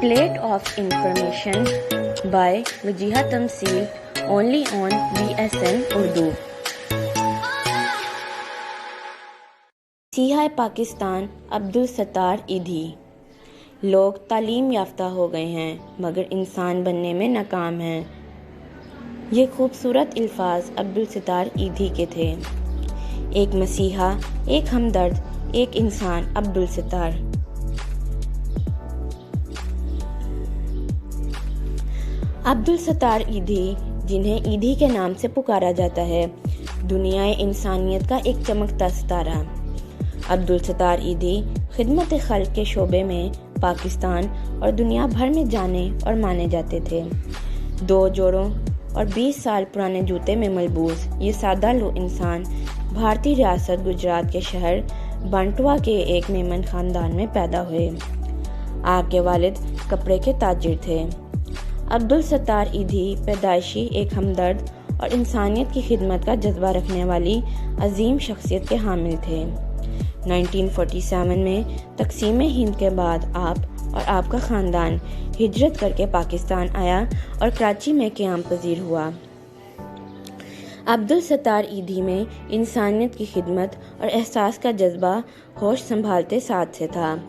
Plate of Information by Wajiha Tamsil, only on VSN Urdu. मसीहा पाकिस्तान अब्दुल सत्तार ईधी। लोग तालीम याफ्ता हो गए हैं मगर इंसान बनने में नाकाम हैं। ये खूबसूरत अल्फाज अब्दुल सत्तार ईधी के थे। एक मसीहा, एक हमदर्द, एक इंसान अब्दुल सत्तार। अब्दुल सत्तार ईधी, जिन्हें ईधी के नाम से पुकारा जाता है, दुनियाए इंसानियत का एक चमकता सितारा। अब्दुल सत्तार ईधी खिदमत खल्क के शोबे में पाकिस्तान और दुनिया भर में जाने और माने जाते थे। 2 जोड़ों और 20 साल पुराने जूते में मलबूस ये सादा लो इंसान भारतीय रियासत गुजरात के शहर बंटवा के एक मेमन खानदान में पैदा हुए। आपके वालिद कपड़े के ताजिर थे। अब्दुल सत्तार ईधी पैदाइशी एक हमदर्द और इंसानियत की खिदमत का जज्बा रखने वाली अजीम शख्सियत के हामिल थे। 1947 में तकसीम हिंद के बाद आप और आपका ख़ानदान हिजरत करके पाकिस्तान आया और कराची में क़याम पजीर हुआ। अब्दुल सत्तार ईधी में इंसानियत की खिदमत और एहसास का जज्बा होश संभालते साथ से था।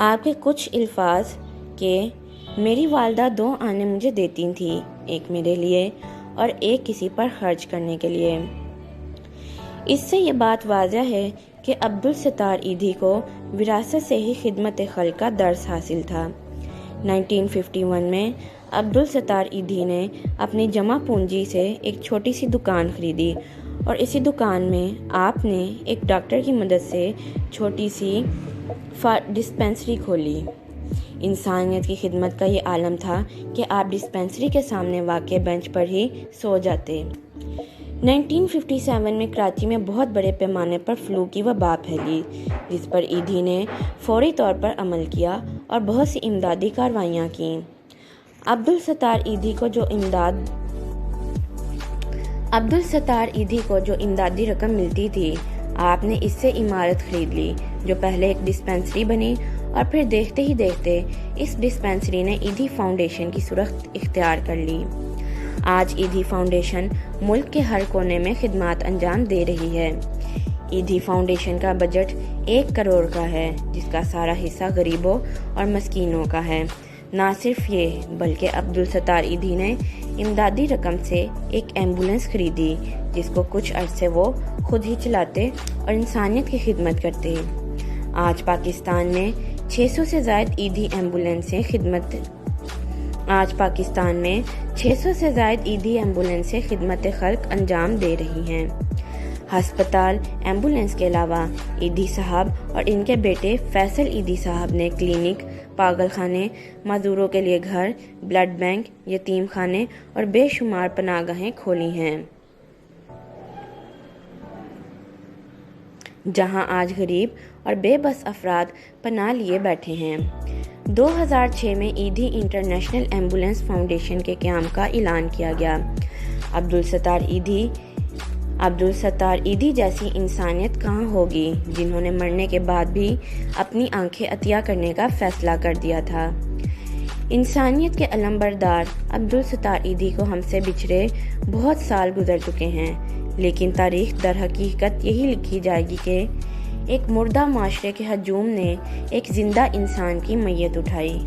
आपके कुछ अल्फाज के मेरी वालदा 2 आने मुझे देती थी, एक मेरे लिए और एक किसी पर खर्च करने के लिए। इससे ये बात वाज़ह है कि अब्दुल सत्तार ईधी को विरासत से ही खिदमत खल्क का दर्स हासिल था। 1951 में अब्दुल सत्तार ईधी ने अपनी जमा पूंजी से एक छोटी सी दुकान खरीदी और इसी दुकान में आपने एक डॉक्टर की मदद से छोटी सी डिस्पेंसरी खोली। इंसानियत की खिदमत का ये आलम था कि आप डिस्पेंसरी के सामने वाक़े बेंच पर ही सो जाते। 1957 में कराची में बहुत बड़े पैमाने पर फ्लू की वबा फैली, जिस पर ईधी ने फौरी तौर पर अमल किया और बहुत सी इमदादी कार्रवाइयाँ की। अब्दुल सत्तार ईधी को जो इमदादी रकम मिलती थी, आपने इससे इमारत खरीद ली जो पहले एक डिस्पेंसरी बनी और फिर देखते ही देखते इस डिस्पेंसरी ने ईधी फाउंडेशन की सूरत इख्तियार कर ली। आज ईधी फाउंडेशन मुल्क के हर कोने में खिदमत अंजाम दे रही है। ईधी फाउंडेशन का बजट 1 करोड़ का है, जिसका सारा हिस्सा गरीबों और मस्कीनों का है। ना सिर्फ ये बल्कि अब्दुल सत्तार ईधी ने इमदादी रकम से एक एम्बुलेंस खरीदी, जिसको कुछ अरसे वो खुद ही चलाते और इंसानियत की खिदमत करते। आज पाकिस्तान में 600 से ज़ायद ईधी एम्बुलेंसें खिदमत खल्क अंजाम दे रही हैं। हस्पताल एम्बुलेंस के अलावा ईधी साहब और इनके बेटे फैसल ईधी साहब ने क्लिनिक, पागल खाने, मजदूरों के लिए घर, ब्लड बैंक, यतीम खाने और बेशुमार पनाहगाहें खोली हैं, जहां आज गरीब और बेबस अफराद पनाह लिए बैठे हैं। 2006 में ईधी इंटरनेशनल एम्बुलेंस फाउंडेशन के क़याम का ऐलान किया गया। अब्दुल सत्तार ईधी जैसी इंसानियत कहाँ होगी, जिन्होंने मरने के बाद भी अपनी आंखें अतिया करने का फैसला कर दिया था। इंसानियत के अलमबरदार अब्दुल सत्तार ईधी को हमसे बिछड़े बहुत साल गुजर चुके हैं, लेकिन तारीख दर हकीकत यही लिखी जाएगी कि एक मुर्दा माशरे के हजूम ने एक जिंदा इंसान की मैयत उठाई।